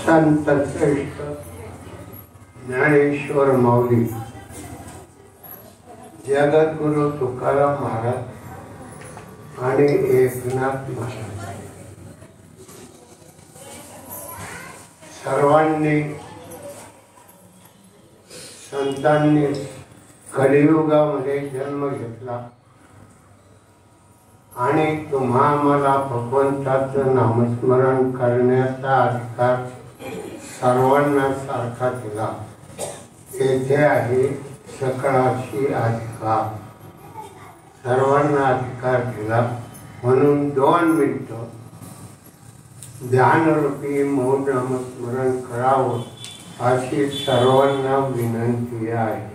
संत श्रेष्ठ ज्ञानेश्वर माऊली, जगद्गुरु तुकाराम महाराज आणि एकनाथ महाराज सर्वांनी संतांनी कलियुगामध्ये जन्म घेतला आणि तुम्हा मला भगवंताचं नामस्मरण करण्याचा अधिकार सर्वांना सारखा दिला। येथे आहे सकळाशी अधिकार, सर्वांना अधिकार दिला म्हणून 2 मिनिटं ध्यानरूपी मौन नामस्मरण करावं अशी सर्वांना विनंती आहे।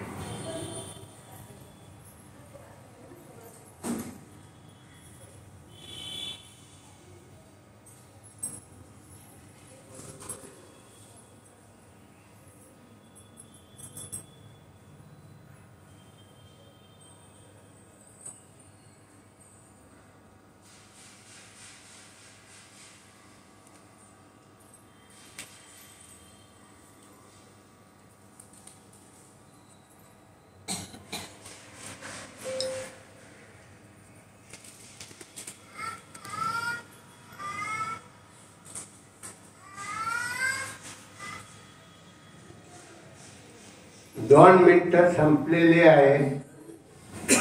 दोन मिनिटं संपलेली आहे।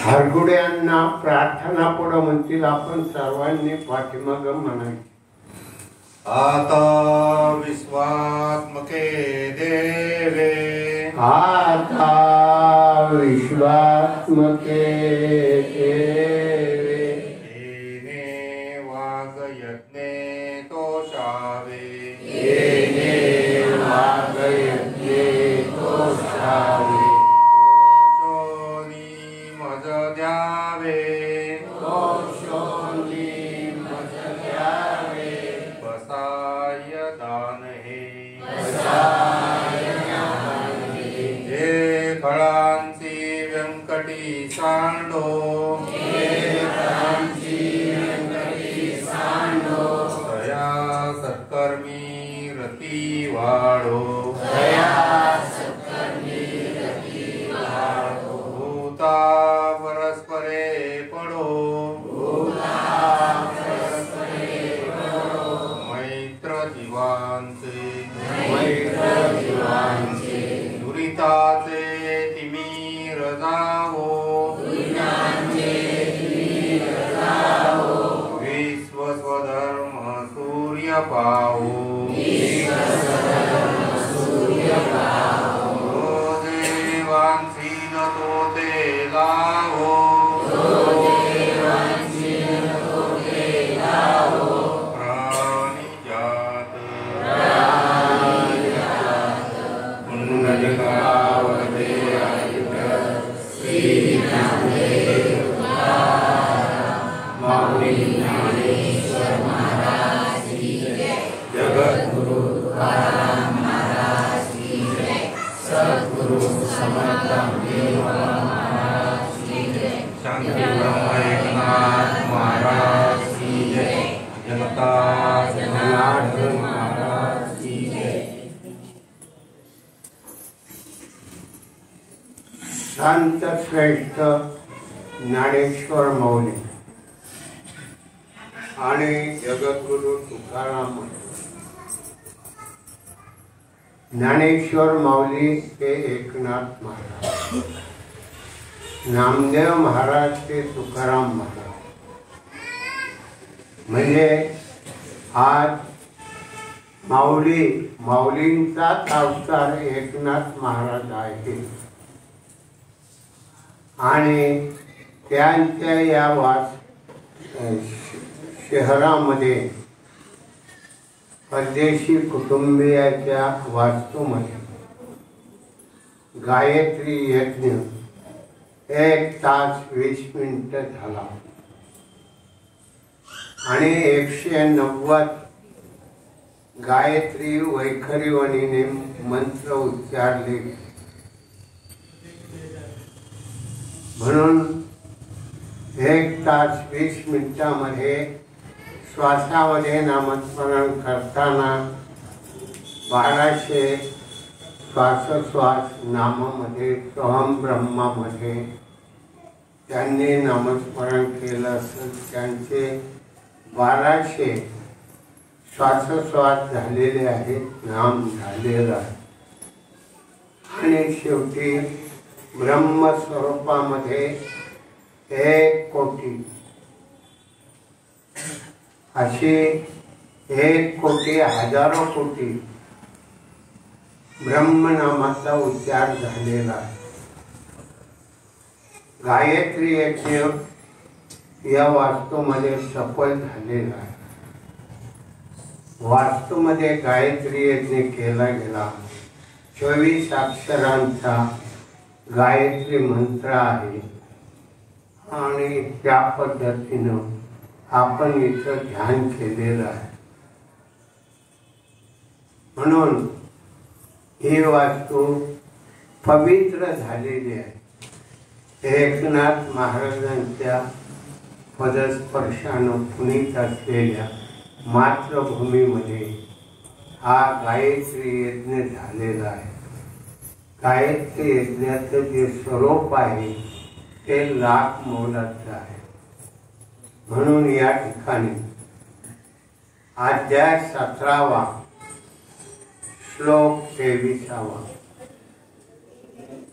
हरगुड्यांना प्रार्थना पुढे म्हणतील, आपण सर्वांनी पाठीमाग म्हणायची। आता विश्वात्मके देवे, आता विश्वात्मके देवे, येने वागयज्ञे तोषावे, येने वागयज्ञे तोषावे, तोषोनी मज द्यावे, तोषोनी मज द्यावे, बसाय दान हे, बसाय दान हे, जे फळांची व्यंकटी सांडो, जे फळांची व्यंकटी सांडो, दया सत्कर्मी रती वाढो, परस्परे पडो, मैत्र जीवांचे, दुरिताचे तिमिर जावो, विश्व स्वधर्म सूर्य पावो, देवांसी न तो ते लावो, प्राणी जात जगद्गुरु तुकाराम महाराज की जय, सद्गुरु समर्थ महाराज की जय, शांती ब्रह्म एकनाथ महाराज की जय, जनता जनार्दन महाराज की जय। संत श्रेष्ठ ज्ञानेश्वर माऊली आणि जगद्गुरु तुकाराम महाराज। ज्ञानेश्वर माऊली ते एकनाथ महाराज, नामदेव महाराज ते तुकाराम महाराज। म्हणजे आज माऊलींचाच अवतार एकनाथ महाराज आहे आणि त्यांच्या या शहरामध्ये परदेशी कुटुंबियाच्या वास्तूमध्ये गायत्री यज्ञ 1 तास 20 मिनिटं झाला आणि 190 गायत्री वैखरीवणीने मंत्र उच्चारले म्हणून 1 तास 20 मिनिटांमध्ये श्वासामध्ये नामस्मरण करताना 1200 श्वासोश्वास नामामध्ये सोहम ब्रह्मामध्ये त्यांनी नामस्मरण केलं असेल, त्यांचे 1200 श्वासोश्वास झालेले आहेत, नाम झालेलं आहे. आणि शेवटी ब्रह्मस्वरूपामध्ये 1 कोटी अशी 1 कोटी हजारो कोटी ब्रह्मनामाचा उच्चार झालेला आहे. गायत्री यज्ञ या वास्तूमध्ये सफल झालेला आहे. वास्तूमध्ये गायत्री यज्ञ केला गेला. 24 अक्षरांचा गायत्री मंत्र आहे आणि त्या पद्धतीनं आपण इथं ध्यान केलेलं आहे. म्हणून ही वास्तू पवित्र झालेली आहे. एकनाथ महाराजांच्या पदस्पर्शानं पुनीत असलेल्या मातृभूमीमध्ये हा गायत्री यज्ञ झालेला आहे. गायत्री यज्ञाचं जे स्वरूप आहे ते लाख मोलाचं आहे. म्हणून या ठिकाणी अध्याय 17वा श्लोक 23वा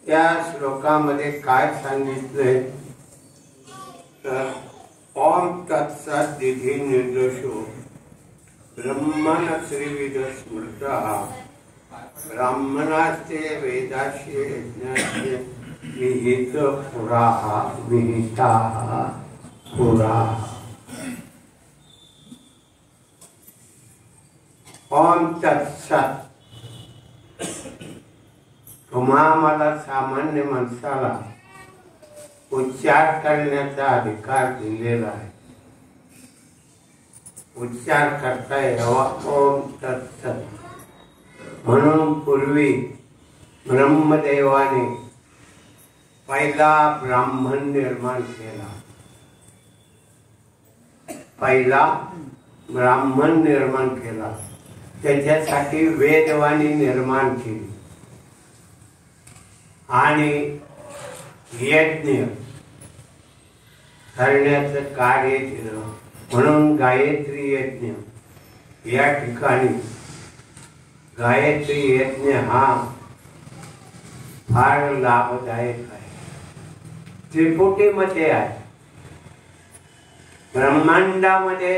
त्या श्लोकामध्ये काय सांगितलंय तर ओम तत्सत् विधी निर्दोषो ब्रह्मण श्रीविद स्मृतः ब्राह्मणास्ते वेदास्ये यज्ञास्ते विहित पुराः विहिताः पुराः. ओम तत्सत्. तुम्हा मला सामान्य माणसाला उच्चार करण्याचा अधिकार दिलेला आहे. उच्चार करता यावा ओम तत्सत्. म्हणून पूर्वी ब्रह्मदेवाने पहिला ब्राह्मण निर्माण केला. पहिला ब्राह्मण निर्माण केला. त्याच्यासाठी वेदवाणी निर्माण केली आणि यज्ञ करण्याचं कार्य केलं. म्हणून गायत्री यज्ञ या ठिकाणी गायत्री यज्ञ हा फार लाभदायक आहे. त्रिपुटीमध्ये आहे. ब्रह्मांडामध्ये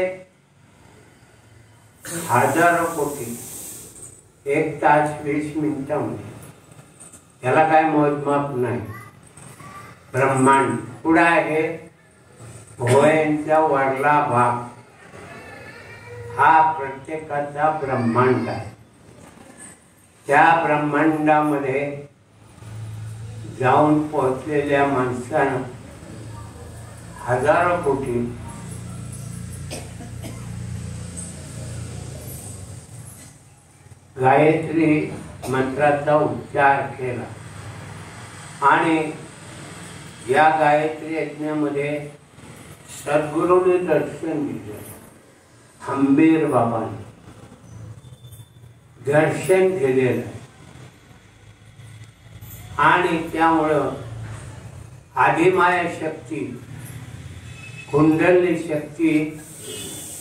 हजारो कोटी 1 तास 20 मिनिटांमध्ये याला काय मोजमाप नाही. ब्रह्मांड पुढे आहे भोयांचा वरला भाग हा प्रत्येकाचा ब्रह्मांड आहे. त्या ब्रह्मांडामध्ये जाऊन पोहोचलेल्या माणसानं हजारो कोटी गायत्री मंत्राचा उच्चार केला आणि या गायत्री यज्ञामध्ये सद्गुरूने दर्शन दिलं. हंबीर बाबांनी दर्शन दिलेलं आहे आणि त्यामुळं आदिमाया शक्ती कुंडली शक्ती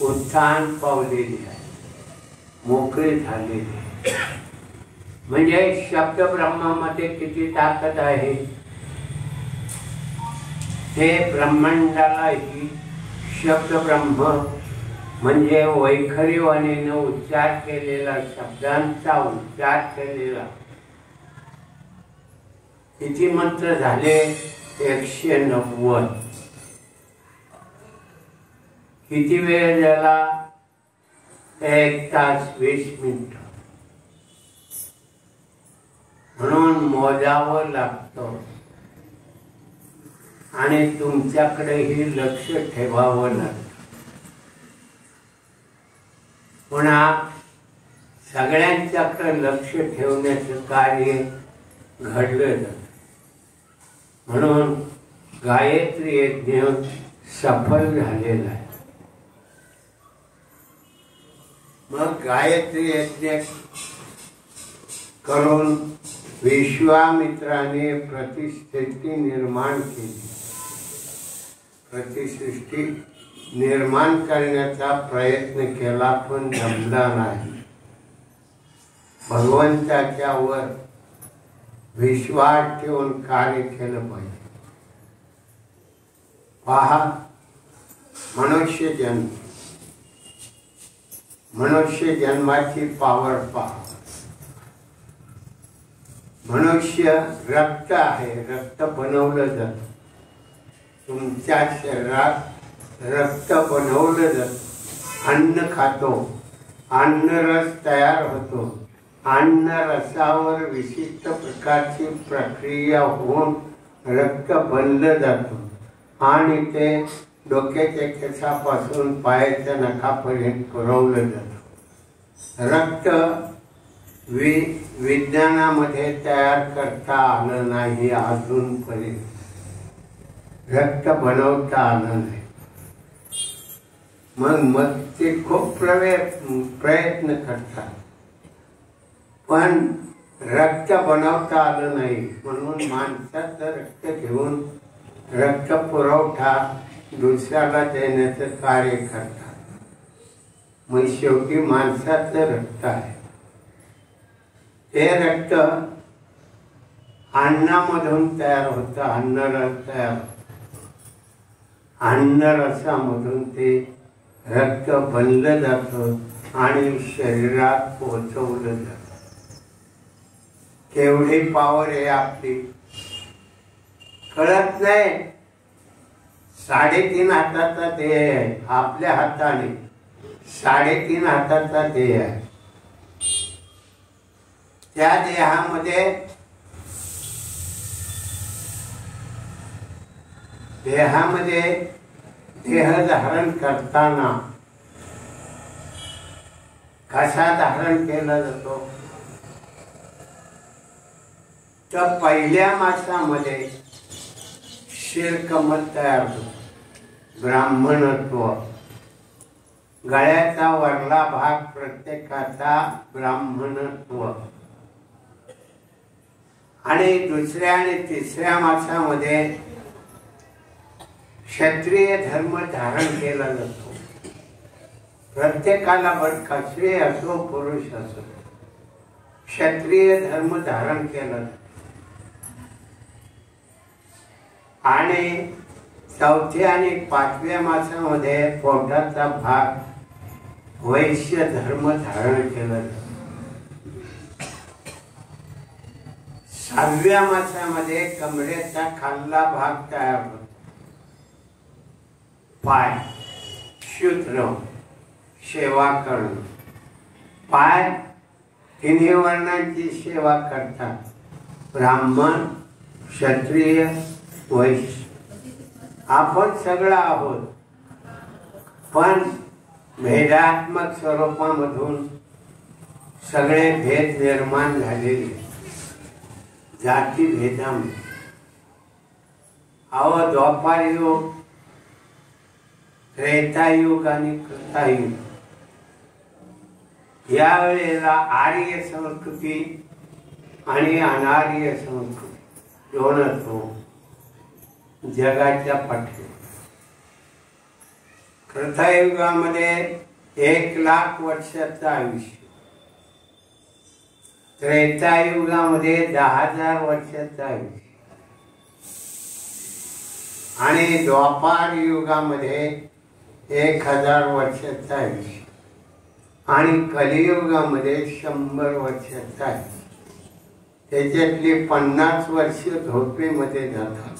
उत्थान पावलेली आहे, मोकळी झालेली आहे. म्हणजे शब्द ब्रह्मामध्ये किती ताकद आहे ते ब्रह्मांडालाही शब्द ब्रह्म म्हणजे वैखरीवाणीने उच्चार केलेला शब्दांचा उच्चार केलेला किती मंत्र झाले 190. किती वेळ झाला 1 तास 20 मिनिट. म्हणून मोजावं लागतं आणि तुमच्याकडेही लक्ष ठेवावं लागतं. पुन्हा सगळ्यांच्याकडे लक्ष ठेवण्याचं कार्य घडलं जातं. म्हणून गायत्री यज्ञ सफल झालेला आहे. मग गायत्री यज्ञ करून विश्वामित्राने प्रतिसृष्टी निर्माण केली. प्रतिसृष्टी निर्माण करण्याचा प्रयत्न केला पण जमला नाही. भगवंताच्या वर विश्वास ठेवून कार्य केलं पाहिजे. पहा, मनुष्य जन्म, मनुष्य जन्माची पावर पहा. मनुष्य रक्त आहे, रक्त बनवलं जातं. तुमच्या शरीरात रक्त बनवलं जातं. अन्न खातो, अन्नरस तयार होतो. अन्न रसावर विशिष्ट प्रकारची प्रक्रिया होऊन रक्त बनलं जातं आणि ते डोक्याच्या केसापासून पायाच्या नखापर्यंत पुरवलं जातं. रक्त विज्ञानामध्ये तयार करता आलं नाही अजूनपर्यंत. रक्त बनवता आलं नाही. मग ते खूप प्रयत्न करतात पण रक्त बनवता आलं नाही. म्हणून माणसाचं रक्त घेऊन रक्त पुरवठा दुसऱ्याला देण्याचं कार्य करतात. मग शेवटी माणसाचं रक्त आहे. ते रक्त अन्नामधून तयार होतं. अन्नरस तयार होतं. अन्नरसामधून ते रक्त बनलं जातं आणि शरीरात पोहोचवलं जातं. केवढी पावर आहे आपली कळत नाही. 3.5 हाताचा देह आहे. आपल्या हाताने 3.5 हाताचा देह आहे. त्या देहामध्ये देह धारण करताना कसा धारण केला जातो तर पहिल्या मासामध्ये शिरकमल तयार होतो. ब्राह्मणत्व, गळ्याचा वरला भाग प्रत्येकाचा ब्राह्मणत्व. आणि दुसऱ्या आणि तिसऱ्या मासामध्ये क्षत्रिय धर्म धारण केला जातो. प्रत्येकाला बरं, स्त्री असो पुरुष असो, क्षत्रिय धर्म धारण केला जातो. आणि 4थ्या आणि 5व्या मासामध्ये पोटाचा भाग वैश्य धर्म धारण केला जातो. 6व्या मासामध्ये कमरेचा खाल्ला भाग तयार होतो. पाय, शूद्र, सेवा करणं. पाय 3 वर्णांची सेवा करतात. ब्राह्मण, क्षत्रिय, वैश्य. आपण सगळं आहोत पण भेदात्मक स्वरूपामधून सगळे भेद निर्माण झालेले. जाती भेदामध्ये द्वापार युग, त्रेतायुग आणि कृतायुग या वेळेला आर्य संस्कृती आणि अनार्य संस्कृती दोनच हो जगाच्या पाठीवर. कृतायुगामध्ये 1,00,000 वर्षाचं आयुष्य, त्रेतायुगामध्ये 10,000 वर्षाचं आयुष्य आणि द्वापार युगामध्ये 1,000 वर्षाचं आयुष्य आणि कलियुगामध्ये 100 वर्षाचं आयुष्य. त्याच्यातली 50 वर्ष झोपेमध्ये जातात.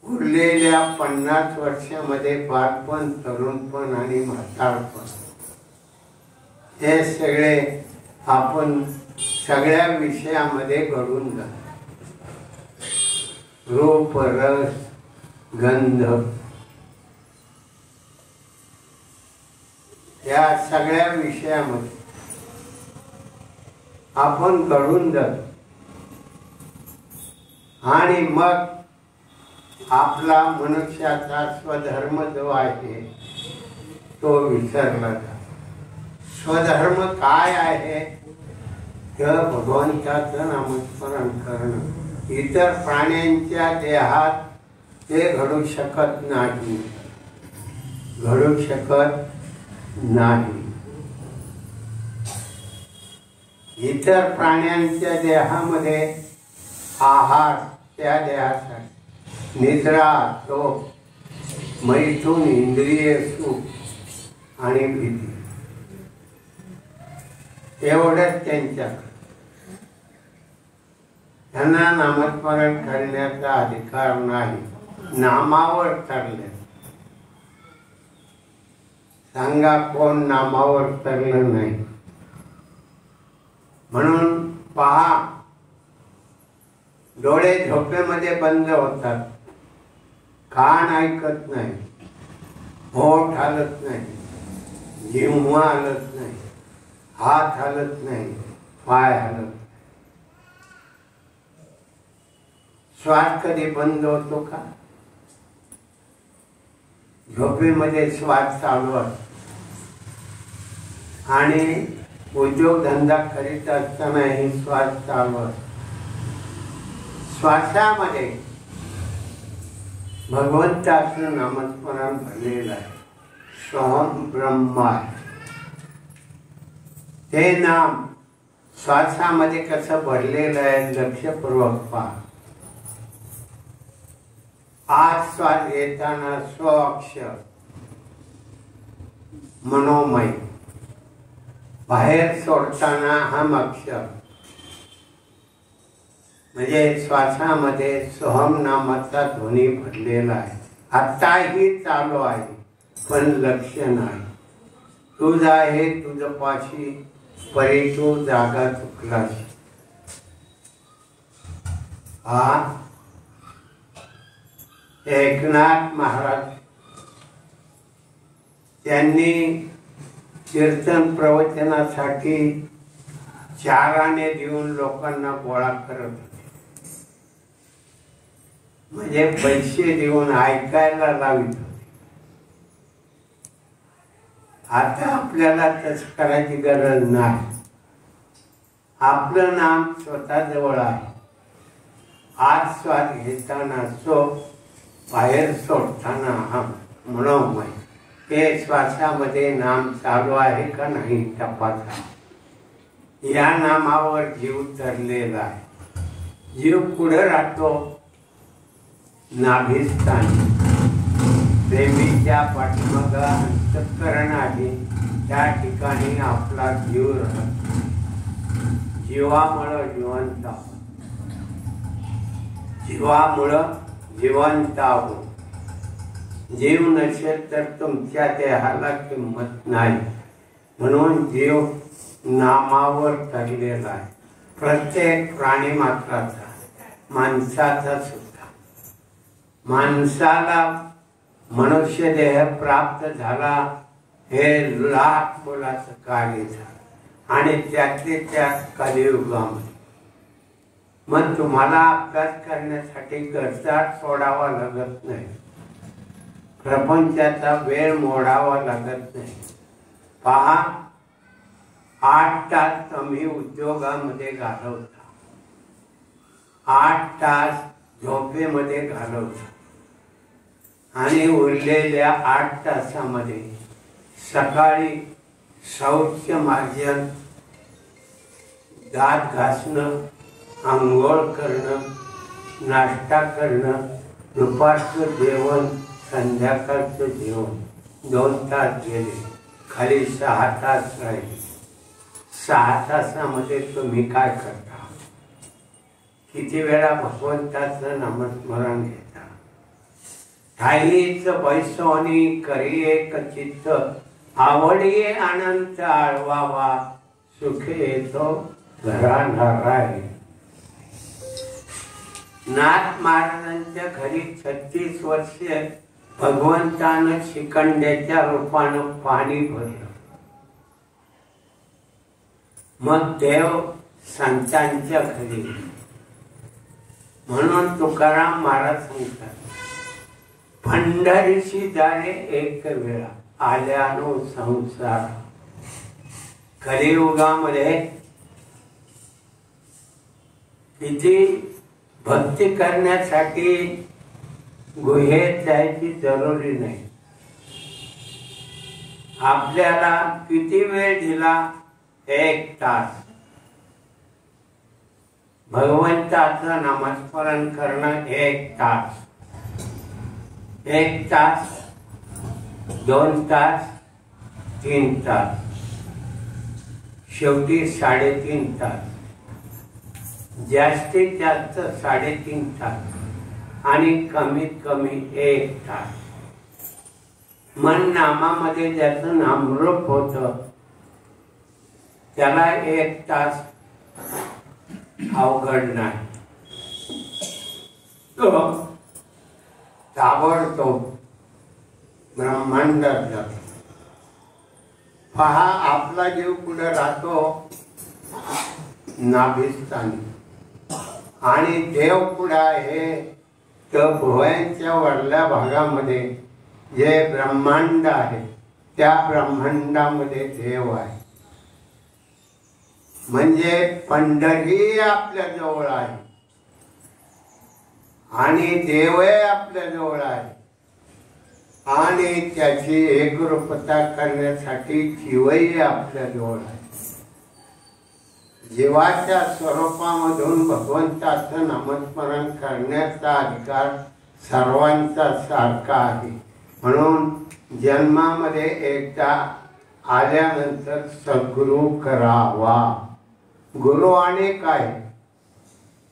उरलेल्या 50 वर्षामध्ये बालपण, तरुणपण आणि म्हातारपण हे सगळे आपण सगळ्या विषयामध्ये घडून जातो. रूप, रस, गंध या सगळ्या विषयामध्ये आपण घडून जातो. आणि मग आपला मनुष्याचा स्वधर्म जो आहे तो विसरला जातो. स्वधर्म काय आहे तर भगवंताचं नामस्मरण करणं. इतर प्राण्यांच्या देहात ते घडू शकत नाही, घडू शकत नाही. इतर प्राण्यांच्या देहामध्ये आहार त्या देहासाठी, निद्रा, झोप, मैथून, इंद्रिय सुख आणि भीती एवढंच त्यांच्याकडे. त्यांना नामस्मरण करण्याचा अधिकार नाही. नामावर ठरले. सांगा कोण नामावर ठरलं नाही? म्हणून पहा, डोळे झोपेमध्ये बंद होतात, कान ऐकत नाही, ओठ हलत नाही, जिव्हा हलत नाही, हात हलत नाही, पाय हलत नाही. श्वास कधी बंद होतो का? झोपेमध्ये श्वास चालू असतो आणि उद्योगधंदा करीत असतानाही श्वास चालू असतो. श्वासामध्ये भगवंताचं नामस्मरण भरलेलं आहे. सोहम ब्रह्मा. ते नाम श्वासामध्ये कसं भरलेलं आहे लक्षपूर्वक पहा. आत श्वास घेताना स्व अक्षर मनोमय, बाहेर सोडताना हम अक्षर. म्हणजे श्वासामध्ये सोहम नामाचा ध्वनी भरलेला आहे. आताही चालू आहे पण लक्ष नाही. तुझ आहे तुझ पाशी परी तू जागा चुकलाशी. हा एकनाथ महाराज त्यांनी कीर्तन प्रवचनासाठी 4 आणे देऊन लोकांना गोळा करत होते. म्हणजे पैसे देऊन ऐकायला लावित होते. आता आपल्याला तसं करायची गरज नाही. आपलं नाम स्वतःजवळ आहे. आत श्वास घेताना सो, बाहेर सोडताना हम मनोमय. ते श्वासामध्ये नाम चालू आहे का नाही तपासा. या नामावर जीव धरलेला आहे. जीव पुढे राहतो नाभिस्थानी. प्रेमीच्या पाठीमाग अंतःकरण आहे, त्या ठिकाणी आपला जीव राहतो. जीवामुळं जिवंत आहोत. जीवामुळं जिवंत आहोत. जीव नसेल तर तुमच्या देहाला किंमत नाही. म्हणून जीव नामावर ठरलेला आहे. प्रत्येक प्राणी मात्राचा, माणसाचा सुद्धा. माणसाला मनुष्य देह प्राप्त झाला हे लाख मोलाचं कार्य झालं आणि त्यातले त्यात कलियुगामध्ये. मग तुम्हाला अभ्यास करण्यासाठी घरचा सोडावा लागत नाही, प्रपंचाचा वेळ मोडावा लागत नाही. पहा, 8 तास तुम्ही उद्योगामध्ये घालवता, 8 तास झोपेमध्ये घालवता आणि उरलेल्या 8 तासामध्ये सकाळी शौच मार्जन, दात घासणं, आंघोळ करणं, नाश्ता करणं, दुपारचं जेवण, संध्याकाळचं जेवण 2 तास गेले, खाली 6 तास राहिले. 6 तासामध्ये तुम्ही काय करता? किती वेळा भगवंताचं नामस्मरण घेता? ठाईच बैसोनी करी एक चित्त, आवडी अनंत आळवावा, सुखे येतो घरा नाराय. नाथ महाराजांच्या घरी 36 वर्षे भगवंतानं शिखंड्याच्या रूपानं पाणी भरलं. मग देव संतांच्या घरी. म्हणून तुकाराम महाराज सांगतात, पंढरीशी जाणे एक वेळा, आल्यानो संसार. कलियुगामध्ये किती भक्ती करण्यासाठी गुहेत जायची जरुरी नाही. आपल्याला किती वेळ दिला? 1 तास. भगवंताचं नामस्मरण करणं 1 तास. 1 तास, 2 तास, 3 तास, शेवटी 3.5 तास. जास्तीत जास्त 3.5 तास आणि कमीत कमी 1 तास. मन नामामध्ये ज्याचं नामरूप होतं त्याला 1 तास अवघड नाही. तो ताबडतोब ब्रह्मांडात जातो. पहा, आपला जीव कुठे राहतो? नाभिस्थानी. आणि देव कुठे आहे? तर भुवयांच्या वरल्या भागामध्ये जे ब्रह्मांड आहे त्या ब्रह्मांडामध्ये देव आहे. म्हणजे पंढरी आपल्या जवळ आहे आणि देवही आपल्या जवळ आहे. आणि त्याची एकरूपता करण्यासाठी जीवही आपल्या जवळ आहे. जीवाच्या स्वरूपामधून भगवंताचं नामस्मरण करण्याचा अधिकार सर्वांचा सारखा आहे. म्हणून जन्मामध्ये एकदा आल्यानंतर सद्गुरू करावा. गुरु अनेक आहे.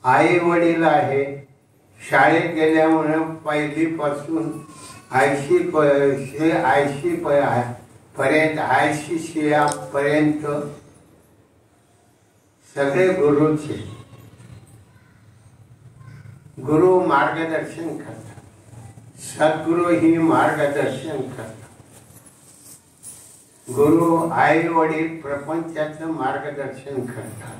आई वडील आहे. शाळेत गेल्यामुळे पहिलीपासून 80 पर्यंत सगळे गुरुचे. गुरु मार्गदर्शन करतात. सद्गुरु ही मार्गदर्शन करतात. गुरु आई वडील प्रपंचाचं मार्गदर्शन करतात.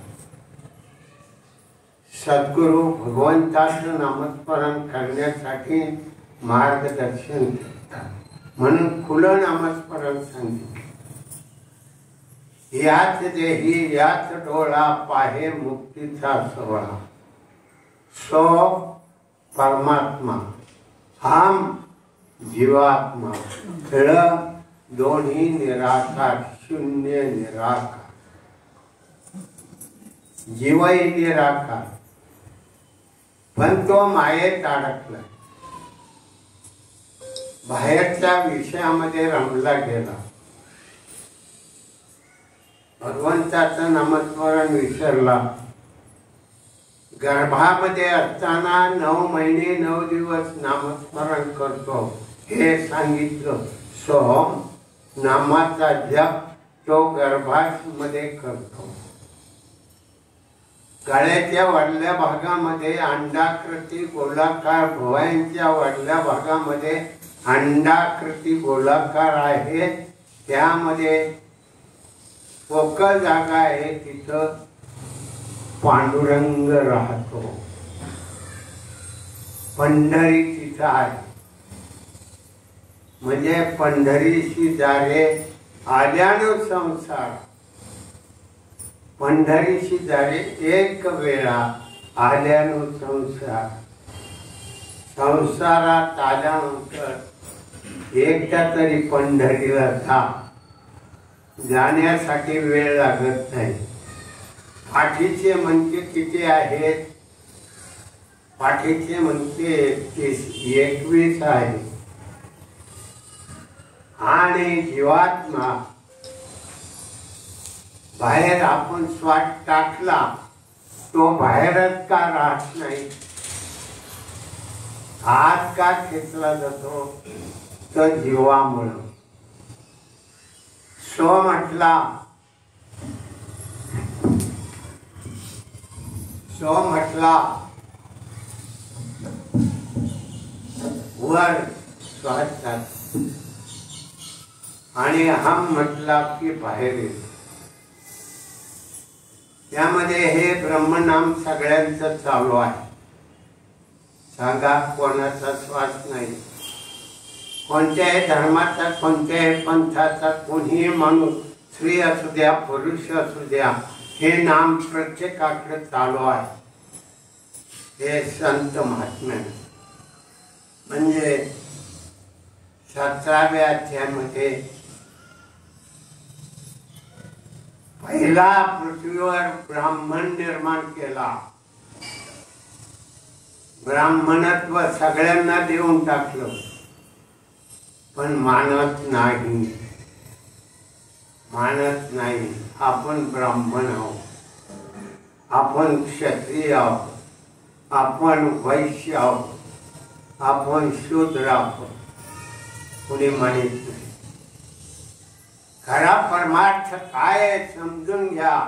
सद्गुरु भगवंताचं नामस्मरण करण्यासाठी मार्गदर्शन करतात. म्हणून खुलं नामस्मरण सांगितलं. याच देही याच डोळा पाहे मुक्तीचा सोहळा. सो परमात्मा, हम जीवात्मा. खेळ दोन्ही निराकार, शून्य निराकार. जीवही निराकार, पण तो मायेत अडकला. बाहेरच्या विषयामध्ये रमला गेला. भगवंताचं नामस्मरण विसरला. गर्भामध्ये असताना 9 महिने 9 दिवस नामस्मरण करतो हे सांगितलं. सोहम नामाचा जप तो गर्भामध्ये करतो. गळ्याच्या वरल्या भागामध्ये अंडाकृती गोलाकार, भुवयांच्या वरल्या भागामध्ये अंडाकृती गोलाकार आहे. त्यामध्ये पोकळ जागा आहे. तिथं पांडुरंग राहतो. पंढरी तिथं आहे. म्हणजे पंढरीशी जारे आल्यानो संसार. पंढरीशी जारे एक वेळा आल्यानो संसार. संसारात आल्यानंतर एकदा तरी पंढरीला जा. जाण्यासाठी वेळ लागत नाही. पाठीचे मणके किती आहेत? पाठीचे मणके 21 आहे. आणि जीवात्मा बाहेर आपण श्वास टाकला तो बाहेरच का राहत नाही? आत का खेचला जातो? तर जीवामुळं. सो म्हटला, सो म्हटला वर श्वास टाक आणि हम म्हटला की बाहेर येतो. त्यामध्ये हे ब्रह्मनाम सगळ्यांचं चालू आहे. सांगा, कोणाचा श्वास नाही. कोणत्याही धर्माचा, कोणत्याही पंथाचा कोणीही माणूस, स्त्री असू द्या पुरुष असू द्या, हे नाम प्रत्येकाकडे चालू आहे. हे संत महात्म्या म्हणजे 17व्या अध्यायामध्ये पहिला पृथ्वीवर ब्राह्मण निर्माण केला. ब्राह्मणत्व सगळ्यांना देऊन टाकलं, पण मानत नाही. आपण ब्राह्मण आहोत, आपण क्षत्रिय आहोत, आपण वैश्य आहोत, आपण शूद्र आहोत, कुणी मानित नाही. खरा परमार्थ काय समजून घ्या.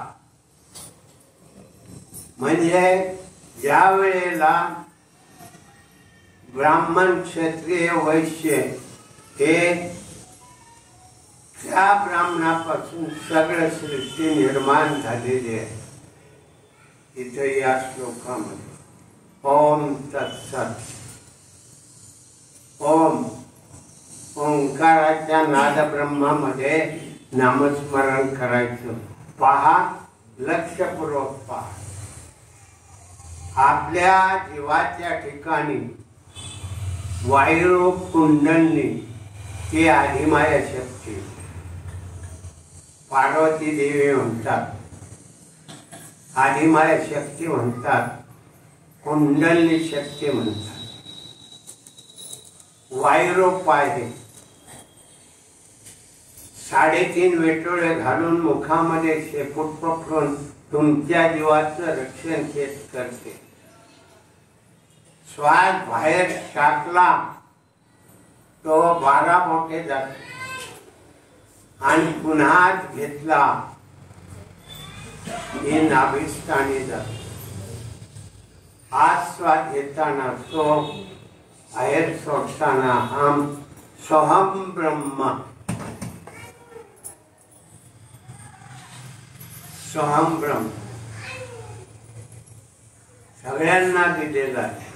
म्हणजे ज्या वेळेला ब्राह्मण क्षत्रिय वैश्य हे त्या ब्राह्मणापासून सगळं सृष्टी निर्माण झालेली आहे. इथे या श्लोकामध्ये ओम तत्सत. ओम ओंकाराच्या नाद ब्रह्मामध्ये नामस्मरण करायचं. पहा, लक्षपूर्वक पहा. आपल्या जीवाच्या ठिकाणी वायुरूप कुंडलनी ती आदिमाया शक्ती पार्वती देवी म्हणतात, आदिमाया शक्ती म्हणतात, कुंडलनी शक्ती म्हणतात. वायुरूप आहे. 3.5 वेटोळे घालून मुखामध्ये शेपूट पकडून तुमच्या जीवाचं रक्षण करते. श्वास बाहेर टाकला तो 12 बोटे जाते आणि पुन्हा घेतला हे नाभिस्थानी जाते. आस्वाद घेताना तो, बाहेर सोडताना हम. सोहम ब्रह्म. सोहम ब्रह्म सगळ्यांना दिलेला आहे.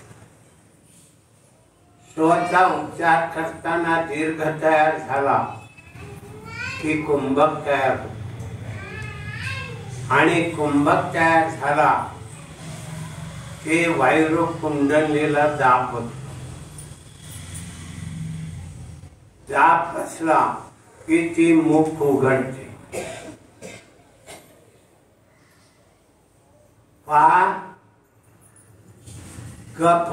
स्वचा उच्चार करताना दीर्घ तयार झाला की कुंभक तयार होतो, आणि कुंभक तयार झाला की वायुरूप कुंडलीला दाब होतो. दाब बसला की ती मुख उघडते. पहा, कफ,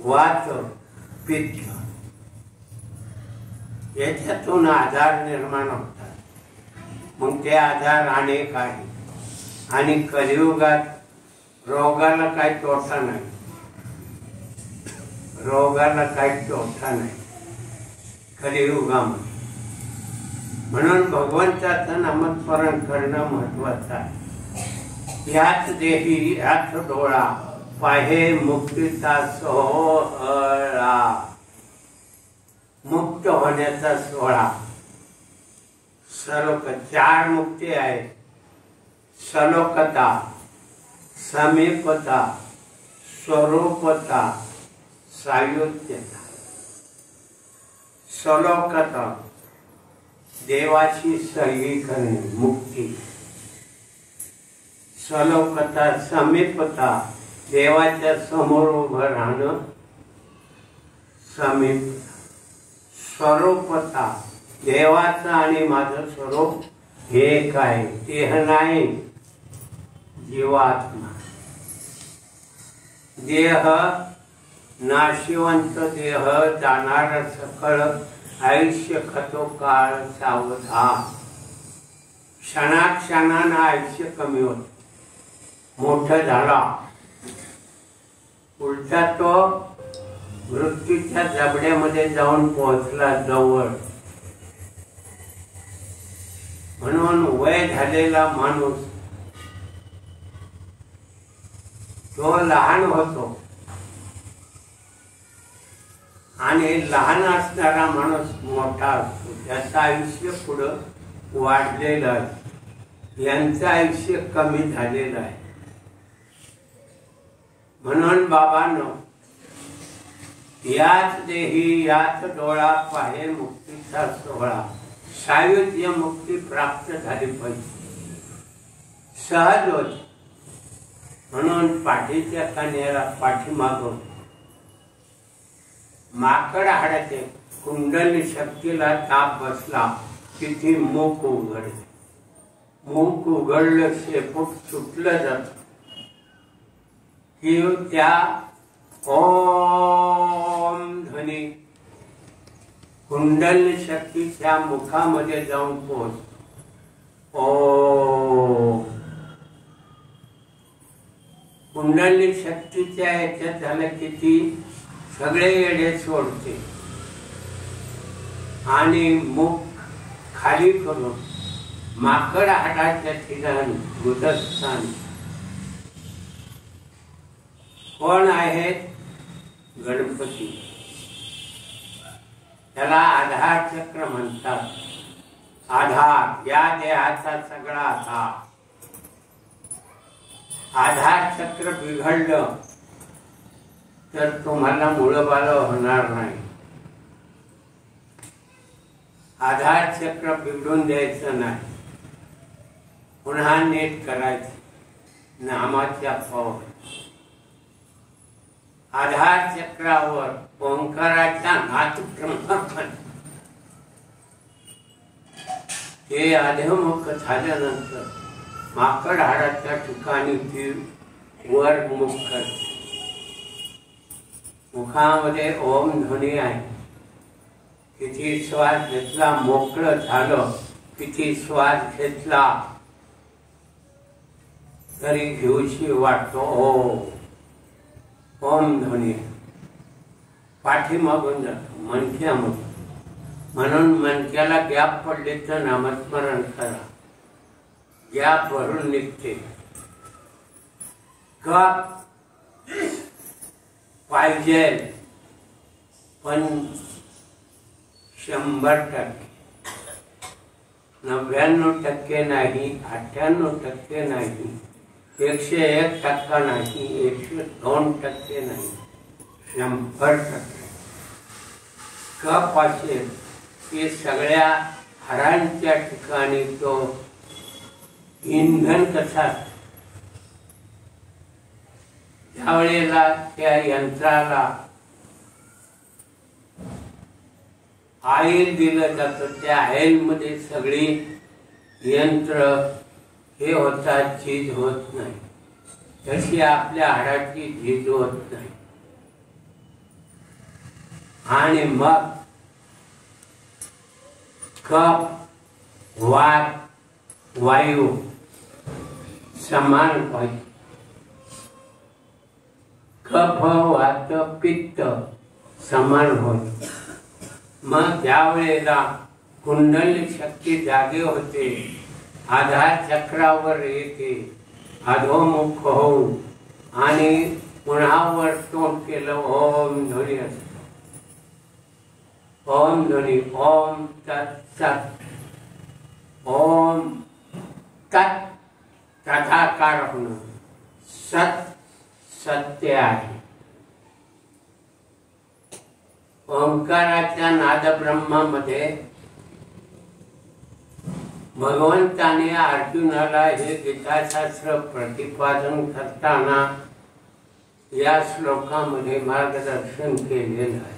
वात, पित्त याच्यातून आजार निर्माण होतात. मग ते आजार अनेक आहे. आणि कलियुगात रोगाला काही तोटा नाही. रोगाला काही तोटा नाही कलियुगामध्ये. म्हणून भगवंताचं नामस्मरण करणं महत्वाचं आहे. याच देही याच डोळा पाहे मुक्तीचा सोहळा. मुक्त होण्याचा सोहळा. सर्व 4 मुक्ती आहेत. सलोकता, समीपता, स्वरूपता, सायुज्यता. सलोकता देवाची सही करणे मुक्ती. सलोकता, समीपता देवाच्या समोर उभं राहणं समीपता. स्वरूपता देवाचं आणि माझं स्वरूप एक आहे. देह नाही, जीवात्मा. देह नाशिवंत देह जाणार सकळ आयुष्य खतो काळ सावधान. क्षणाक्षणानं आयुष्य कमी होत, मोठं झाला उलटा तो मृत्यूच्या जबड्यामध्ये जाऊन पोहोचला जवळ. म्हणून वय झालेला माणूस तो लहान होतो आणि लहान असणारा माणूस मोठा असतो. त्याचं आयुष्य पुढं वाढलेलं आहे, यांचं आयुष्य कमी झालेलं आहे. म्हणून बाबांनो, याच देही याच डोळा पाहे मुक्तीचा सोहळा. सायुज्य मुक्ती प्राप्त झाली पाहिजे. सहज होत. म्हणून पाठीच्या कण्याला पाठीमागून माकड हाडाचे कुंडली शक्तीला ताप बसला तिथे मूक उघडले. मूक उघडलं शेपूट सुटलं जात की त्या ओम ध्वनी कुंडली शक्तीच्या मुखामध्ये जाऊन पोहोच. ओम कुंडली शक्तीच्या याच्यात झालं की ती सगळे येडे सोडते आणि मुख खाली करून माकड हाडाच्या ठिकाणी गुदस्थान. कोण आहेत? गणपती. त्याला आधार चक्र म्हणतात. आधार या देहाचा सगळा आधार. आधार चक्र बिघडलं तर तुम्हाला मुळबाळ होणार नाही. आधार चक्र बिघडून द्यायचं नाही, पुन्हा नीट करायचं नामाच्या पावर. आधार चक्रावर ओंकाराच्या नादब्रह्मपण हे अधोमुख झाल्यानंतर माकड हाडाच्या ठिकाणी ती वर मुख करते. मुखामध्ये ओम ध्वनी आहे. किती श्वास घेतला मोकळं झालं, किती श्वास घेतला तरी घेऊशी वाटतो. ओम ध्वनी पाठीमागून जातो मणक्यामध्ये. म्हणून मणक्याला गॅप पडले तर नामस्मरण करा. गॅप भरून निघते. कप पाहिजे पण 100%, 99% नाही, 98% नाही, 101% नाही, 102% नाही, 100%. कप असेल की सगळ्या हाडांच्या ठिकाणी तो इंधन कसा त्यावेळेला त्या यंत्राला ऑइल दिलं जातं. त्या ऑइल मध्ये सगळी यंत्र हे होतात, झीज होत नाही. तशी आपल्या हाडाची झीज होत नाही. आणि मग कफ वात वायू समान पाहिजे. कफ वात पित्त समान होत. मग त्यावेळेला कुंडली शक्ती जागे होते. आधार चक्रावर येते. अधोमुख होऊन आणि पुन्हा वर तोंड केलं ओम ध्वनी असतो. ओम ध्वनी ओम तत् सत्. ओम तत् तथाकार होणं. सत सत्य आहे. ओंकाराच्या नादब्रह्मामध्ये भगवंताने अर्जुनाला हे गीताशास्त्र प्रतिपादन करताना या श्लोकामध्ये मार्गदर्शन केलेलं आहे.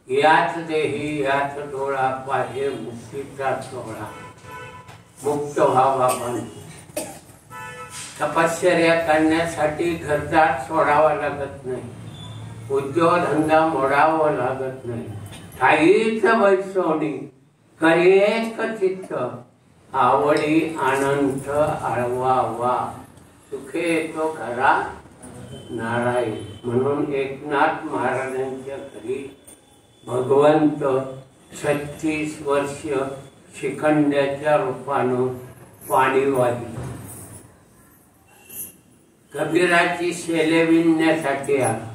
याच देही याच डोळा पाहे मुक्तीचा सोहळा. मुक्त व्हावा पण तपश्चर्या करण्यासाठी घरदार सोडावा लागत नाही. उद्योगधंदा मोडावा लागत नाही. ठाईच वैसोडी करेक चित्त आवडी अनंत आळवावा. सुखे तो घरा नारायण. म्हणून एकनाथ महाराजांच्या घरी भगवंत 36 वर्ष शिखंड्याच्या रूपानं पाणी वाहिलं. कबीराची शेले विणण्यासाठी आला.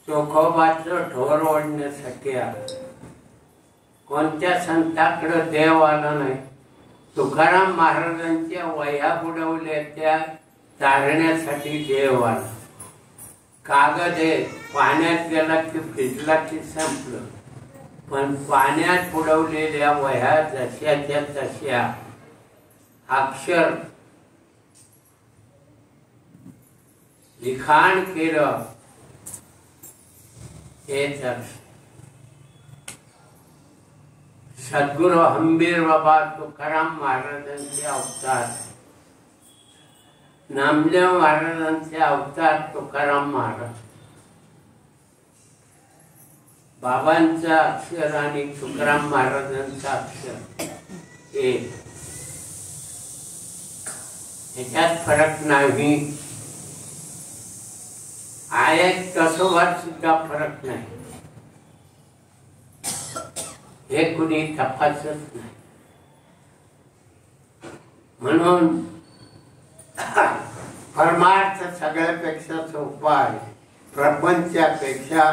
चोखोबाचं ढोर ओढण्यासाठी आला. कोणत्या संताकडे देव आला नाही. तुकाराम महाराजांच्या वह्या बुडवल्या त्या तारण्यासाठी देव आला. कागद आहे पाण्यात गेला की भिजला की संपलं. पण पाण्यात बुडवलेल्या वह्या जशाच्या तशा अक्षर लिखाण केलं हेच सद्गुरू हंबीर बाबा तुकाराम महाराजांचे अवतार, नामदेव महाराजांचे अवतार तुकाराम महाराज, बाबांचा अक्षर आणि तुकाराम महाराजांचा अक्षर एक, ह्याच्यात फरक नाही. आयत कसोवर सुद्धा फरक नाही, हे कुणी तपासत नाही. म्हणून परमार्थ सगळ्यापेक्षा सोपा आहे, प्रपंचापेक्षा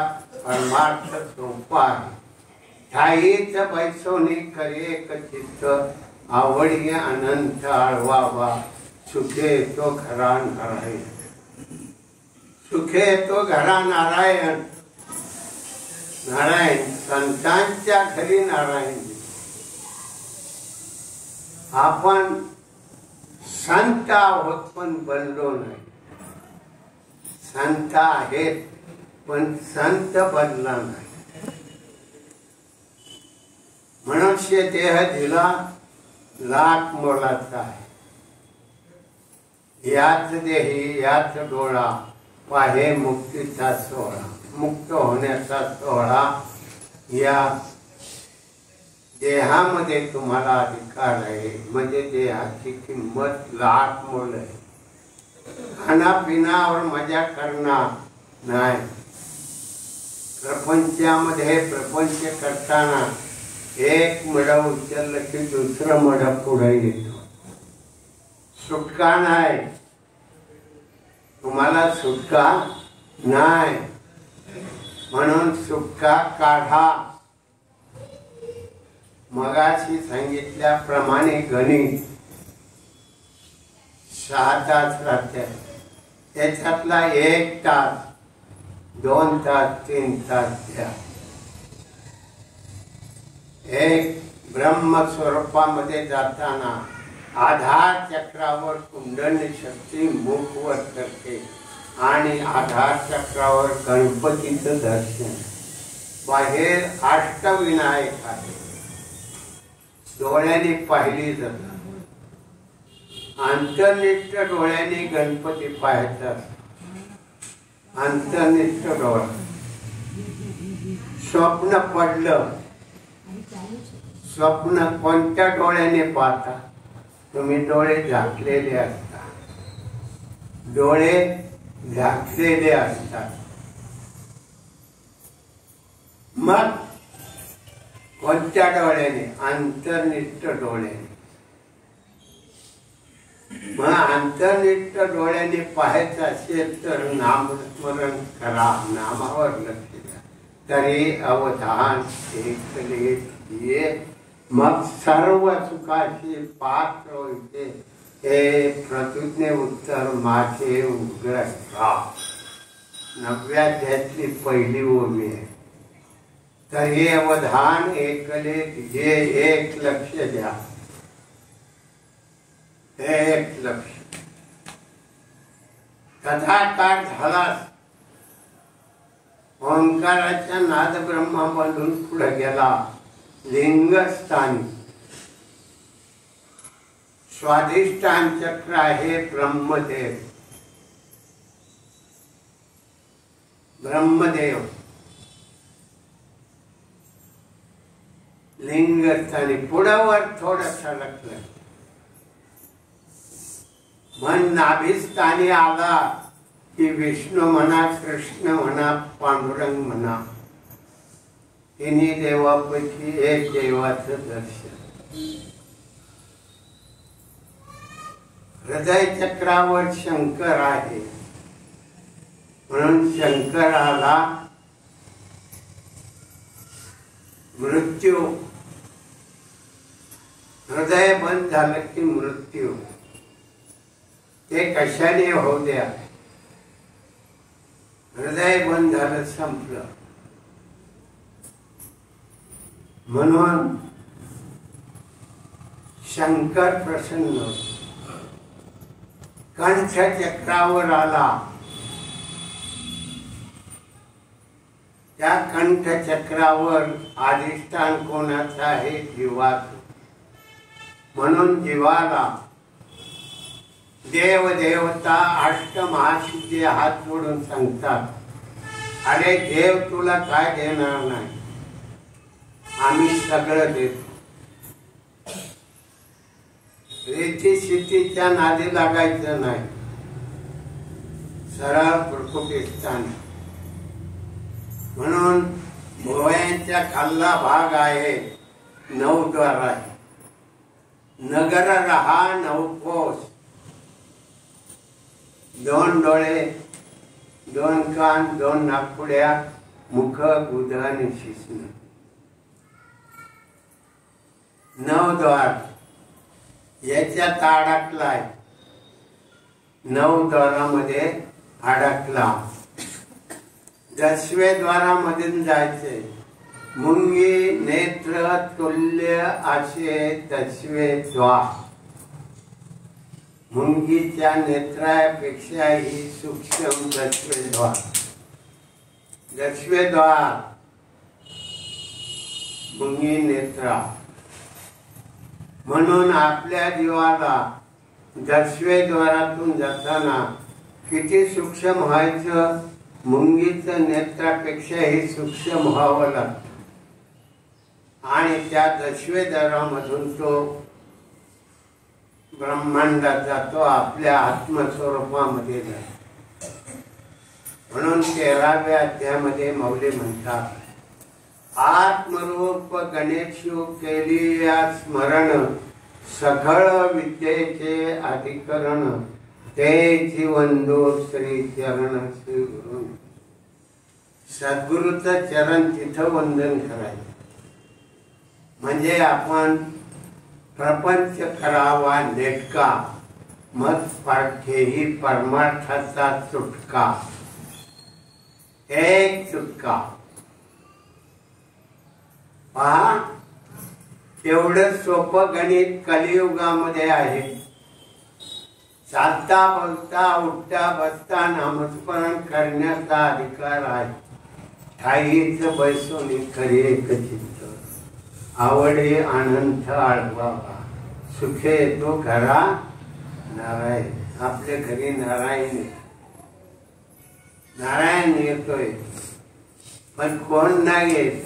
परमार्थ सोपा आहे. ठाईच बैसोनी करे चित्त, आवडी अनंत आळवावा, सुखे तो घरा नारायण. सुखे तो घरा नारायण. नारायण संतांच्या घरी नारायण. आपण संत आहोत पण बनलो नाही, संत आहेत पण संत बनला नाही. मनुष्य देह दिला लाख मोलाचा आहे. याच देही याच डोळा पाहे मुक्तीचा सोहळा. मुक्त होण्याचा सोहळा. या देहामध्ये तुम्हाला अधिकार आहे, म्हणजे देहाची किंमत लाख मोल आहे. खाना पिण्यावर मजा करणार नाही. प्रपंचामध्ये प्रपंच करताना एक मड उचललं की दुसरं मड पुढे येतो. सुटका नाही, तुम्हाला सुटका नाही. म्हणून सुटका काढा. मगाशी सांगितल्याप्रमाणे गणित 6 तास राहते, त्याच्यातला 1 तास 2 तास 3 तास द्या. एक ब्रह्मस्वरूपामध्ये जाताना आधार चक्रावर कुंडली शक्ती मुखवर करते आणि आधार चक्रावर गणपतीचं दर्शन. बाहेर अष्टविनायक आहे, डोळ्याने पाहिली जातात. अंतर्निष्ठ डोळ्याने गणपती पाहायचा. अंतर्निष्ठ डोळा. स्वप्न पडलं, स्वप्न कोणत्या डोळ्याने पाहता? तुम्ही डोळे झाकलेले असतात, डोळे झाकलेले असतात. मग कोणत्या डोळ्याने? अंतर्निष्ठ डोळ्याने. मग अंतर्निष्ठ डोळ्याने पाहायचं असेल तर नामस्मरण करा, नामावर लक्ष द्या. तरी अवधान एकले मग सर्व सुखाची पात्र होते. हे प्रतिज्ञे उत्तर माझे उग्र. 9व्या अध्यायातली पहिली ओवी आहे. तर हे अवधान एकले जे एक लक्ष द्या. एक लक्ष. कथाकार झालास, ओंकाराच्या नाद ब्रह्मामधून पुढे गेला लिंगस्थानी. स्वाधिष्ठान चक्र आहे ब्रह्मदेव. ब्रह्मदेव लिंगस्थानी पुढावर थोडं सरकलं. मन नाभिस्थानी आला की विष्णू म्हणा, कृष्ण म्हणा, पांडुरंग म्हणा, तिन्ही देवापैकी एक देवाचं दर्शन. हृदय चक्रावर शंकर आहे, म्हणून शंकराला मृत्यू. हृदय बंद झालं की मृत्यू. ते कशाने होऊ द्या, हृदय बंद झालं, संपलं. म्हणून शंकर प्रसन्न. कंठ चक्रावर आला त्या कंठचक्रावर अधिष्ठान कोणाचं आहे? जीवाचं. म्हणून जीवाला देव देवता अष्टमहासिद्धी हात जोडून सांगतात, अरे देव तुला काय देणार नाही, आम्ही सगळं देतो. रेती शेतीच्या नादी लागायचं नाही, सरळ प्रकोपिस्थान. म्हणून भोवयांच्या खाल्ला भाग आहे, 9 द्वार आहे. नगर रहा 9 कोस, 2 डोळे, 2 कान, 2 नाकपुड्या, मुख, गुद आणि शिश्न. 9 द्वार याच्यात अडकलाय. 9 द्वारामध्ये अडकला. 10व्या द्वारामधून जायचे. मुंगी नेत्र तुल्य असे 10वे द्वार. मुंगीच्या नेत्रापेक्षाही सूक्ष्म 10वे द्वार. 10वे द्वार मुंगी नेत्रा. म्हणून आपल्या जीवाला 10वे द्वारातून जाताना किती सूक्ष्म व्हायचं? मुंगीचं नेत्रापेक्षाही सूक्ष्म व्हावं लागतं. आणि त्या 10वे द्वारामधून तो ब्रह्मांडात जातो, आपल्या आत्मस्वरूपामध्ये जातो. म्हणून 13व्या अध्यायामध्ये माऊली म्हणतात, आत्मरूप गणेशू केली या स्मरण, सगळ विद्येचे अधिकरण, ते वंदो श्री चरण श्री गुरु. सद्गुरूचं चरण तिथं वंदन करायचं. म्हणजे आपण प्रपंच करावा नेटका, मग पाठेही परमार्थाचा सुटका. एक सुटका. पहा, एवढं सोपं गणित कलियुगामध्ये आहे. चालता बोलता उठता बसता नामस्मरण करण्याचा अधिकार आहे. ठाईच बैसोनी खरी एक चित्त, आवडे अनंत आळबाबा, सुखे तो घरा नारायण. आपल्या घरी नारायण नारायण येतोय, पण कोण नाही येत.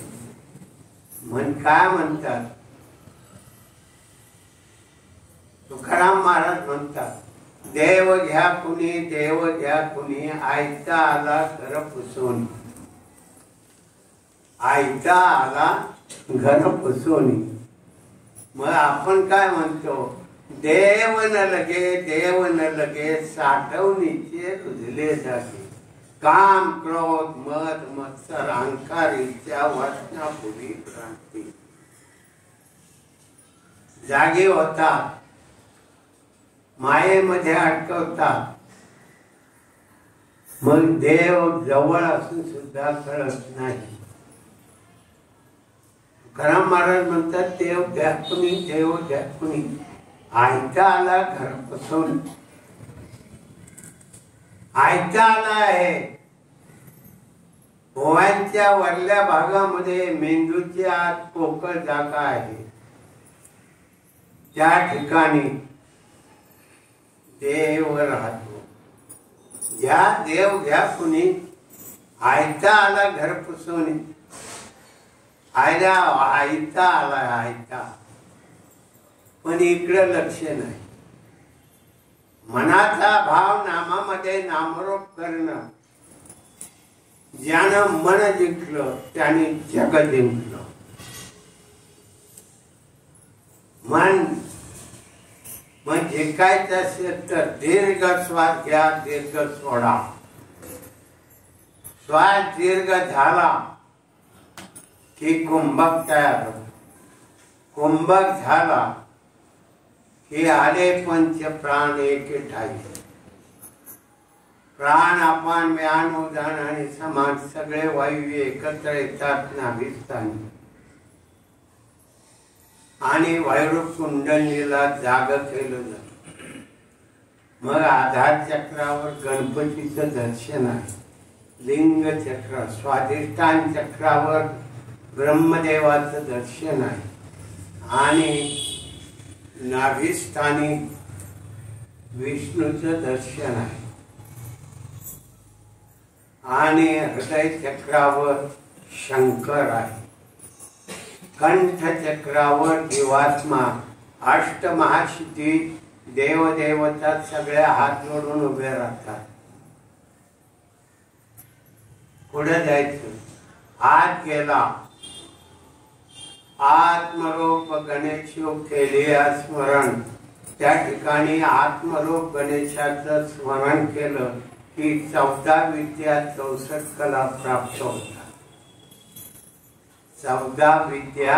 म्हण काय म्हणतात? तुकाराम महाराज म्हणतात, देव घ्या कुणी, देव घ्या कुणी, आयता आला घर पुसवून. आयता आला घर पुसवून. मग आपण काय म्हणतो? देव न लगे, देव न लगे, साठवणीचे रुजले जागे. काम क्रोध मद मत्सर अहंकार इच्छा वासना बुद्धी भ्रांती जागे होतात, मायेमध्ये अटकवतात. मग देव जवळ असून सुद्धा कळत नाही. तुकाराम महाराज म्हणतात, देव द्या कुणी, देव द्या कुणी, आयता आला घर पसवून. आयता आला आहे. भोवांच्या वरल्या भागामध्ये मेंदूच्या आत पोकळ जागा आहे. त्या ठिकाणी देव राहतो. ज्या देव घ्या कुणी, आयता आला घर पुसवणे. आयता आला आयता, पण इकडे लक्ष नाही. मनाचा भाव नामामध्ये नामरोप करणं. ज्यानं मन जिंकलं त्याने जग जिंकलं. मन मग जिंकायचं असेल तर दीर्घ श्वास घ्या, दीर्घ सोडा. श्वास दीर्घ झाला की कुंभक तयार होतो. कुंभक झाला की आले पंच प्राण एक ठाई. प्राण अपान व्यान उदान आणि समान सगळे वायू एकत्र येतात नाभिस्थानी आणि वायुरूप कुंडलीला जाग केलं जातं. मग आधार चक्रावर गणपतीचं दर्शन आहे. लिंग चक्र स्वाधिष्ठान चक्रावर ब्रह्मदेवाचं दर्शन आहे आणि नाभिस्थानी विष्णूचं दर्शन आहे आणि हृदय चक्रावर शंकर आहे. कंठ चक्रावर जीवात्मा अष्टमहासिद्धी देवदेवता सगळ्या हात जोडून उभे राहतात. पुढे जायचं. आत गेला. आत्मरूप गणेश केले स्मरण. त्या ठिकाणी आत्मरूप गणेशाचं स्मरण केलं की 14 विद्या 64 कला प्राप्त होतात. 14 विद्या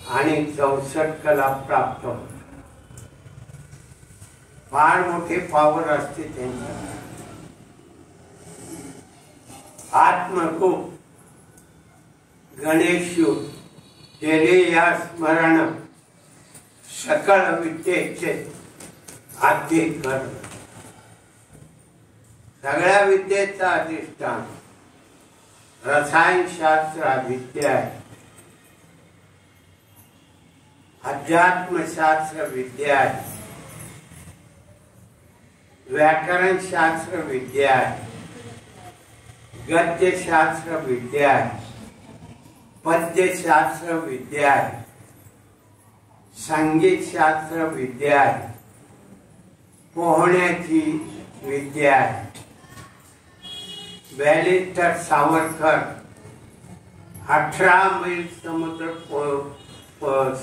आणि 64 कला प्राप्त होतात. फार मोठी पावर असते त्यांच्या. आत्मरूप गणेश केले या स्मरण सकळ विद्येचे अधिकरण. सगळ्या विद्येचा अधिष्ठान रसायनशास्त्र विद्या आहे. अध्यात्मशास्त्र विद्या आहे. व्याकरणशास्त्र विद्या आहे. गद्यशास्त्र विद्या आहे. पद्यशास्त्र विद्या आहे. संगीतशास्त्र विद्या आहे. पोहण्याची विद्या आहे. बॅरिस्टर सावरकर 18 मैल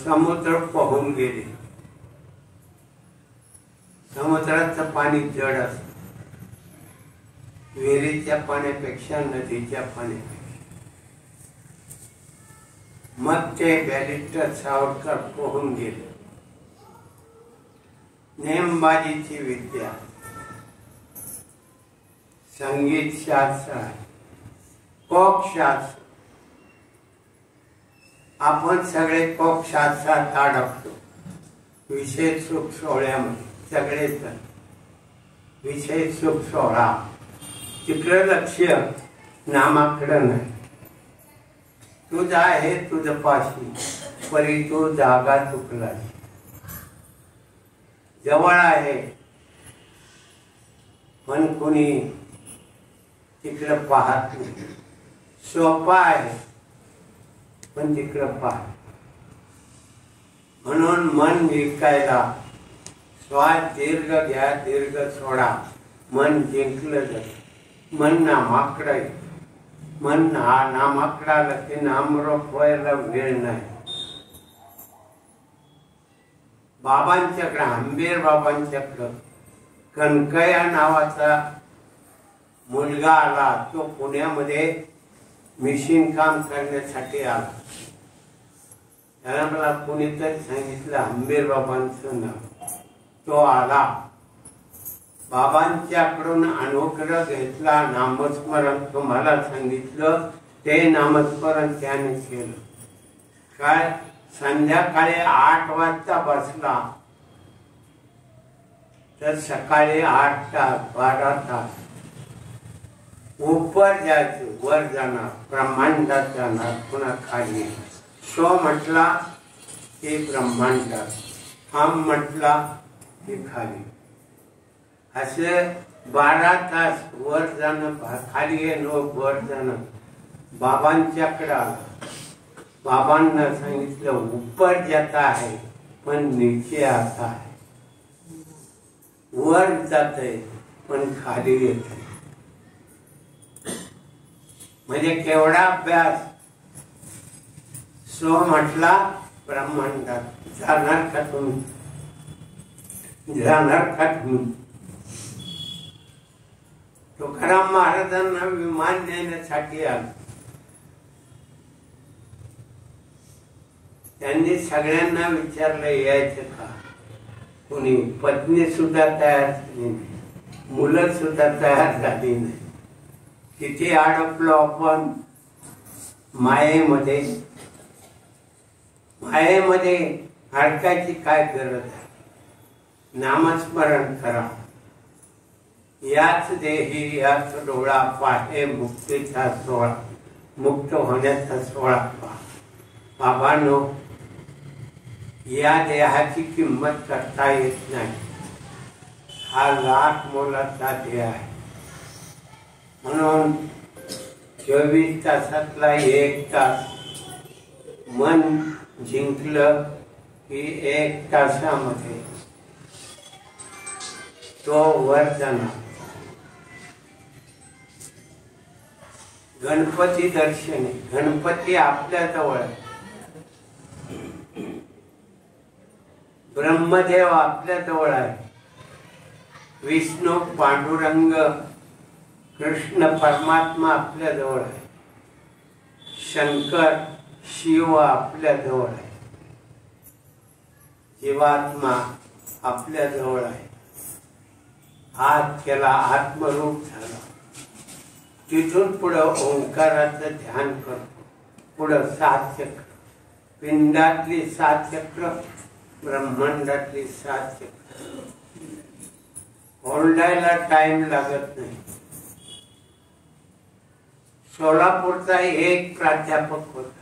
समुद्र पोहून गेले. समुद्राचं पाणी जड असतं. विहिरीच्या पाण्यापेक्षा नदीच्या पाण्यापेक्षा. मग ते बॅरिस्टर सावरकर पोहून गेले. नेमबाजीची विद्या, संगीत शास्त्र आहे. कोकशास्त्र. आपण सगळे कोकशास्त्रात अडकतो. विषय सुख सोहळ्यामध्ये सगळेच विषय सुख सोहळा. तिकडे लक्ष नामाकडे नाही. तुझं आहे तुझं पाशी परी तू जागा चुकला. जवळ आहे पण कोणी तिकडं पाहत नाही. सोपा आहे पण तिकडं पाहत. म्हणून मन जिंकायला श्वास दीर्घ घ्या दीर्घ सोडा. मन जिंकलं जातं. मन नामाकडे आहे. मन नामाकडाला ते नामरूप व्हायला वेळ नाही. बाबांच्याकडे हंबीर बाबांच्याकडे कनकया नावाचा मुलगा आला. तो पुण्यामध्ये मिशीन काम करण्यासाठी आला. त्याला मला कुणीतरी सांगितलं हंबीर बाबांचं नाव. तो आला. बाबांच्याकडून अनुग्रह घेतला. नामस्मरण तुम्हाला सांगितलं ते नामस्मरण त्याने केलं. काय संध्याकाळी 8 वाजता बसला तर सकाळी 8 तास 12 तास ऊपर जायचं. वर जाणार, ब्रह्मांडात जाणार, पुन्हा खाली. सो म्हटला की ब्रह्मांडात, हम म्हटला की खाली. असे 12 तास वर जाणं, खाली येणं, वर जाणं. बाबांच्याकडे आला. बाबांना सांगितलं ऊपर जाता है पण नीचे आता है. वर जातंय पण खाली येतंय. म्हणजे केवढा अभ्यास. सो म्हटला ब्रह्मांडात जाणार का तुम्ही? जाणार का तुम्ही? तुकाराम महाराजांना विमान नेण्यासाठी आला. त्यांनी सगळ्यांना विचारलं यायचं का? कोणी पत्नी सुद्धा तयार झाली नाही. मुलं सुद्धा तयार झाली नाही. किती अडकलो आपण मायेमध्ये. मायेमध्ये अडकायची काय गरज आहे? नामस्मरण करा. याच देही याच डोळा पाहे मुक्तीचा सोहळा, मुक्त होण्याचा सोहळा पहा. बाबांनो, या देहाची किंमत करता येत नाही. हा लाख मोलाचा देह आहे. म्हणून 24 तासातला 1 तास मन जिंकलं की 1 तासामध्ये तो वर जाणार. गणपती दर्शने, गणपती आपल्या जवळ आहे. ब्रह्मदेव आपल्या जवळ आहे. विष्णू, पांडुरंग, कृष्ण परमात्मा आपल्या जवळ आहे. शंकर, शिव आपल्या जवळ आहे. जीवात्मा आपल्या जवळ आहे. आज त्याला आत्मरूप झाला. तिथून पुढं ओंकाराचं ध्यान करतो. पुढं 7 चक्र, पिंडातली 7 चक्र, ब्रह्मांडातली 7 चक्र. ओरडायला टाइम लागत नाही. सोलापूरचा एक प्राध्यापक होता.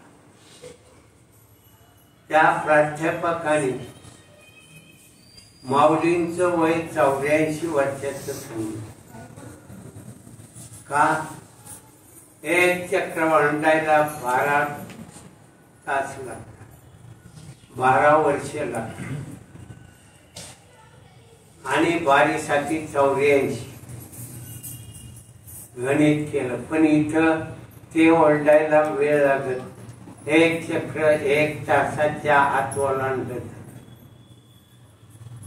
त्या प्राध्यापकाने माऊलींचं वय 84 वर्षाचं सांगितलं. का? 1 चक्र ओलांडायला 12 तास लागतात, 12 वर्ष लागतात. आणि बारीसाठी 84 गणित केलं. पण इथं ते ओलांडायला वेळ लागत. 1 चक्र 1 तासाच्या आत ओलांडत.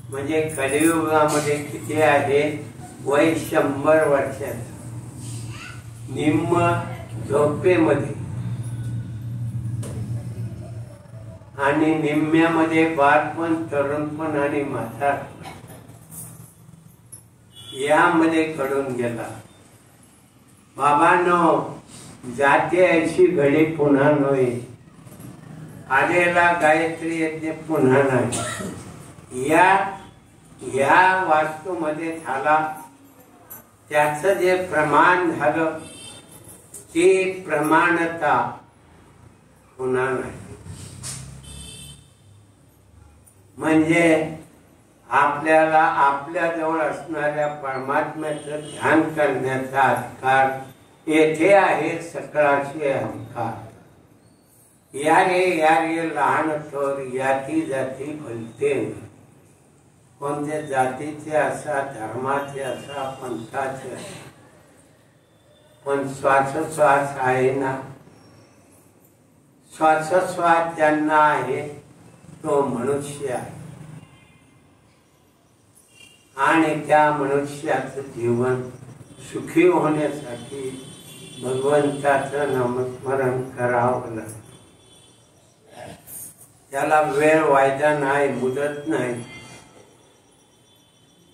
म्हणजे कलियुगामध्ये किती आहे? वय 100 वर्षाचं. निम्म झोपेमध्ये आणि निम्म्यामध्ये बालपण, तरुणपण आणि म्हातारपण यामध्ये कडून गेला. बाबांनो, जाते अशी घडी पुन्हा नव्हे. आलेला गायत्री यज्ञ पुन्हा नाही. या वास्तूमध्ये झाला त्याचं जे प्रमाण झालं ती प्रमाणता पुन्हा नाही. म्हणजे आपल्याला आपल्या जवळ असणाऱ्या परमात्म्याचं ध्यान करण्याचा अधिकार येथे आहे. सकळाशी अहंकार. या रे लहान थोर याती जाती भलते. कोणत्या जातीचे असा, धर्माचे असा, पंथाचे असा, पण श्वासोश्वास आहे ना. श्वासोश्वास ज्यांना आहे तो मनुष्य आहे. आणि त्या मनुष्याचं जीवन सुखी होण्यासाठी भगवंताचं नामस्मरण करावं लागतं. त्याला वेळ वायदा नाही, मुदत नाही.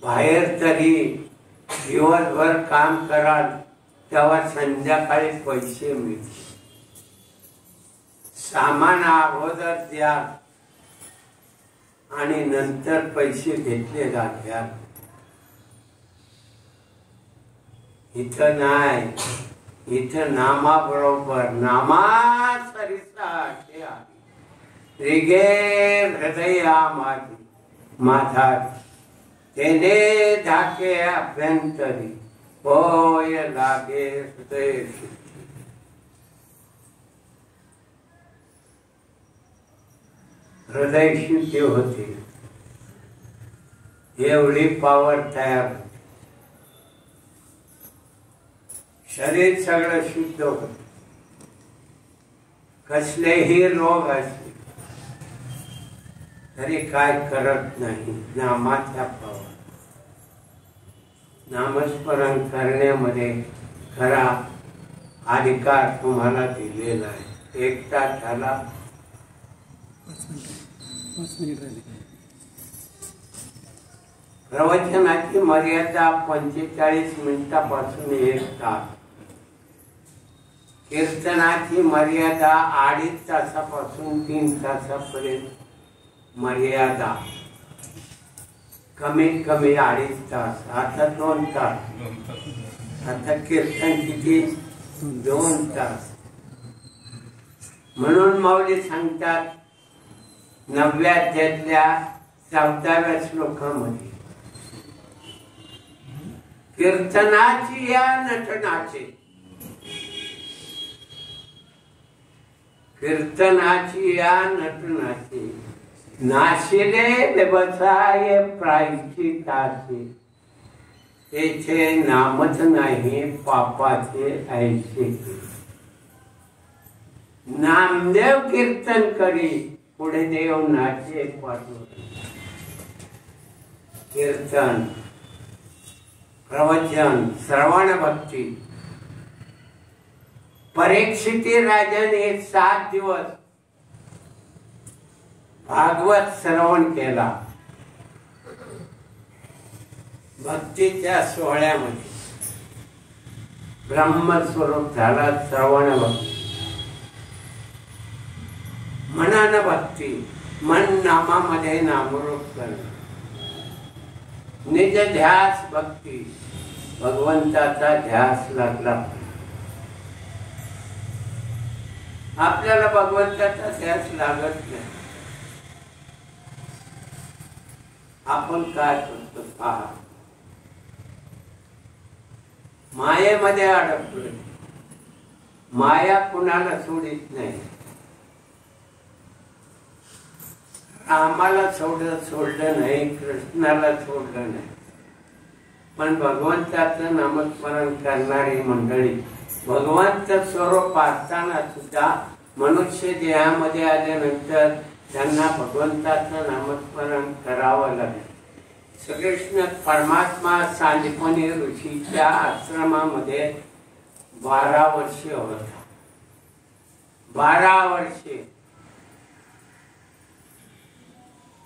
बाहेर तरी दिवसभर काम कराल तेव्हा संध्याकाळी पैसे मिळतील. सामान अगोदर द्या आणि नंतर पैसे घेतले जात्यात. इथं नाही. इथं नामाबरोबर नामा सरिता रिगे हृदया माझा तेने धाके अभ्यंतरी होय लागे हृदय शुद्धी. हृदय शुद्धी होते. एवढी पावर तयार होते. शरीर सगळं शुद्ध होत. कसलेही रोग असले तरी काय करत नाही. नामाच्या पावर, नामस्मरण करण्यामध्ये खरा अधिकार तुम्हाला दिलेला आहे. 1 तास झाला. 5 मिनिट राहिले. प्रवचनाची मर्यादा 45 मिनिटापासून 1 तास. कीर्तनाची मर्यादा 2.5 तासापासून 3 तासापर्यंत मर्यादा. कमीत कमी 2.5 तास, आता 2 तास, आता कीर्तन किती 2 तास. म्हणून माऊली सांगतात 9व्या अध्यायातल्या 14व्या श्लोकामध्ये, कीर्तनाची या नटनाचे, कीर्तनाची या नटनाचे, नाशिले व्यवसाय प्रायश्चिताचे, तेथे नामच नाही पापाचे ऐसे. नामदेव कीर्तन करी, पुढे देव नाचे पाठवून. कीर्तन, प्रवचन, श्रवण भक्ती. परीक्षिती राजाने 7 दिवस भागवत श्रवण केला भक्तीच्या सोहळ्यामध्ये. ब्रह्मस्वरूप झाला श्रवण भक्ती. मनान भक्ती, मन नामामध्ये नामरूप करणं. निज ध्यास भक्ती, भगवंताचा ध्यास लागला. आपल्याला भगवंताचा ध्यास लागत नाही. आपण काय करतो पहा, मायेमध्ये अडकलोय. माया कुणाला सोडित नाही. रामाला सोडलं नाही, कृष्णाला सोडलं नाही, पण भगवंताचं नामस्मरण करणारी मंडळी भगवंत स्वरूप असताना सुद्धा मनुष्य देहामध्ये आल्यानंतर त्यांना भगवंताचं नामस्मरण करावं लागेल. श्रीकृष्ण परमात्मा सांदीपनी ऋषीच्या आश्रमामध्ये 12 वर्षे होता. 12 वर्षे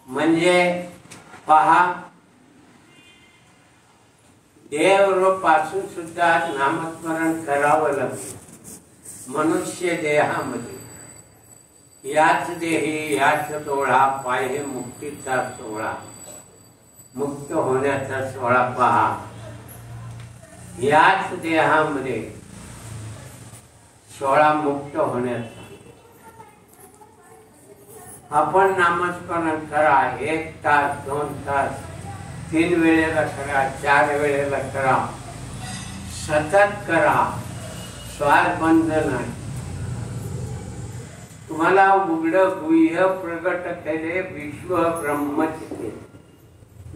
म्हणजे पहा, देवरूप पासून सुद्धा नामस्मरण करावं लागतं मनुष्य देहामध्ये. याच देही याच सोहळा, पाय मुक्तीचा सोहळा, मुक्त होण्याचा सोहळा पहा. याच देहामध्ये सोहळा मुक्त होण्याचा. आपण नामस्मरण करा. 1 तास, 2 तास, 3 वेळेला करा, 4 वेळेला करा, सतत करा. श्वास बंद नाही. तुम्हाला उघड गुह्य प्रगट केले विश्व ब्रह्मचिते.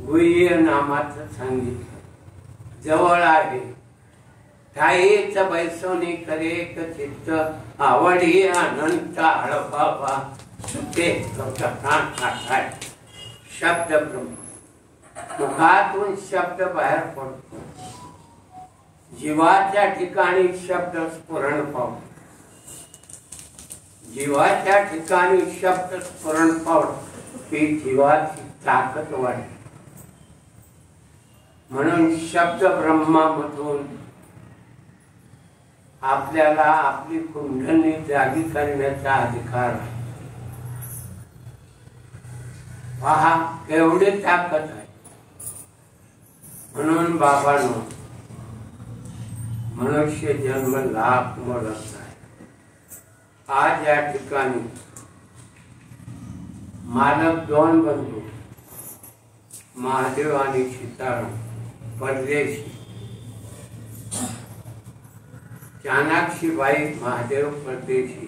गुह्य नामाचं सांगितलं जवळ आहे. काहीच बैसवणी करेक चित्त, आवडी अनंत हळपावा सुखे शब्द ब्रह्म. मुखातून शब्द बाहेर पडतो. जीवाच्या ठिकाणी शब्द स्फुरण पावतो. जीवाच्या ठिकाणी शब्द स्फुरण पावतो की जीवाची ताकद वाढते. म्हणून शब्द ब्रह्मामधून आपल्याला आपली कुंडली जागी करण्याचा अधिकार आहे. पहा केवढी ताकद आहे. म्हणून बाबांनो, मनुष्य जन्म लाख मरत आहे. आज या ठिकाणी मालक 2 बंधू, महादेव आणि सीताराम परदेशी. चाणाक्षीबाई महादेव परदेशी,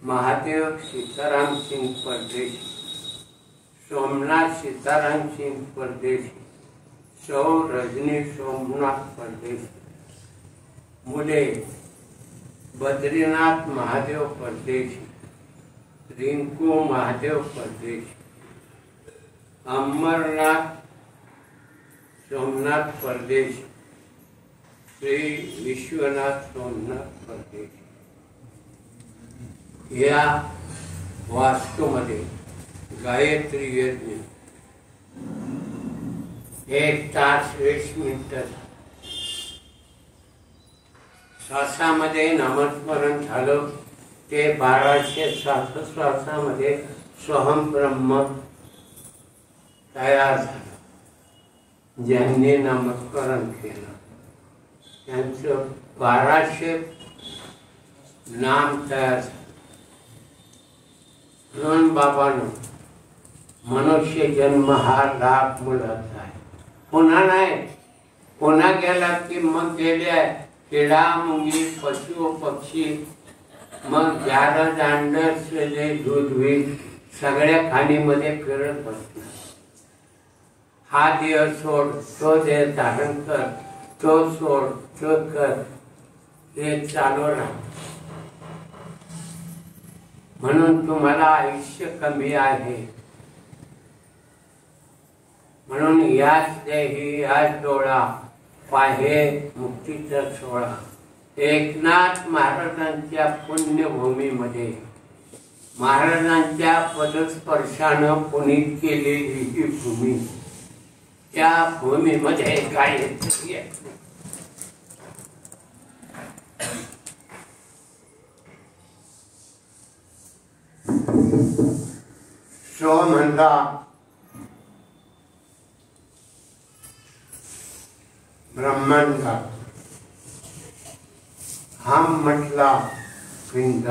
महादेव सीताराम सिंह परदेशी, सोमनाथ सीताराम सिंह परदेशी, सौ रजनी सोमनाथ परदेशी. मुले बद्रीनाथ महादेव परदेशी, रिंकू महादेव परदेशी, अमरनाथ सोमनाथ परदेशी, श्री विश्वनाथ सोमनाथ परदेशी. या वास्तूमध्ये गायत्री यज्ञ 1 तास 20 मिनिटं. श्वासामध्ये नामस्मरण झालं ते 1200 श्वासामध्ये सोहम ब्रह्म तयार झालं. ज्यांनी नामस्मरण केलं त्यांचं 1200 नाम तयार झालं. म्हणून बाबांनो, मनुष्य जन्म हा लाख मुलाचा आहे, पुन्हा नाही. पुन्हा गेला की मग गेले किडा मुंगी पशु पक्षी, मग झाडं दांडर शेले दूधवीत सगळ्या खाणीमध्ये फिरत बसणार. हा देह सोड, तो देह धारण कर, तो सोड, तो कर, हे चालू राहत. म्हणून तुम्हाला आयुष्य कमी आहे. म्हणून याच देही याच डोळा पाहे मुक्तीचा सोहळा. एकनाथ महाराजांच्या पुण्यभूमीमध्ये महाराजांच्या पदस्पर्शानं पुनीत केलेली ही भूमी, त्या भूमीमध्ये गायत्री आहे. सो म्हणला ब्रह्मांड, हम म्हटला पिंड.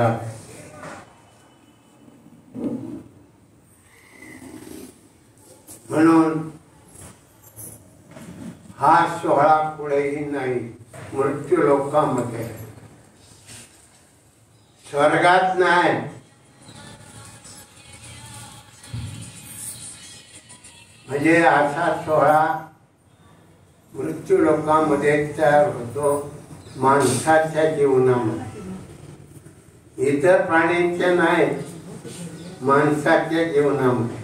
म्हणून हा सोहळा पुढेही नाही, मृत्यू लोकांमध्ये, स्वर्गात नाही. म्हणजे असा सोहळा मृत्यू लोकांमध्ये तयार होतो माणसाच्या जीवनामध्ये. इतर प्राण्यांच्या नाही, माणसाच्या जीवनामध्ये.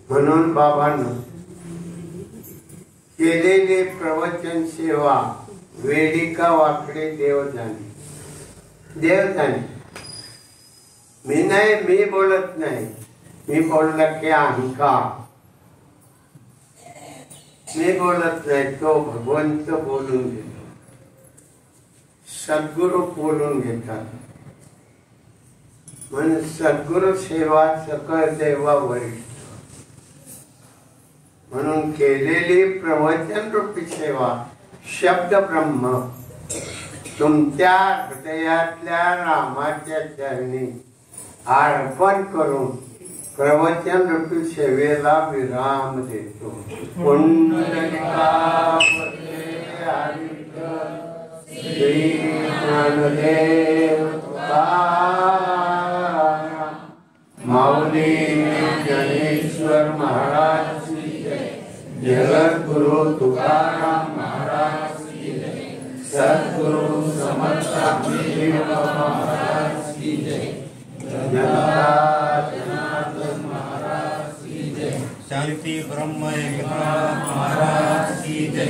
म्हणून बाबांनो, केलेली प्रवचन सेवा वेदिका वाकडे देव जाणे. देव जाणे. मी नाही, मी बोलत नाही. मी बोललं की अहंकार. मी बोलत नाही, तो भगवंत बोलून घेतो. सद्गुरु बोलून घेतात. म्हणून सद्गुरु सेवा सकळ देवा वरिष्ठ. म्हणून केलेली प्रवचन रूपी सेवा शब्द ब्रह्म तुमच्या हृदयातल्या रामाच्या चरणी अर्पण करून प्रवचन रूपी सेवेला विराम देतो. पुंडलिका श्री ज्ञानदेव माऊली ज्ञानेश्वर महाराज की जय. जगद्गुरु तुकाराम महाराज की जय. सद्गुरु समर्थ महाराज की जय. शांति ब्रह्म महाराज की जय.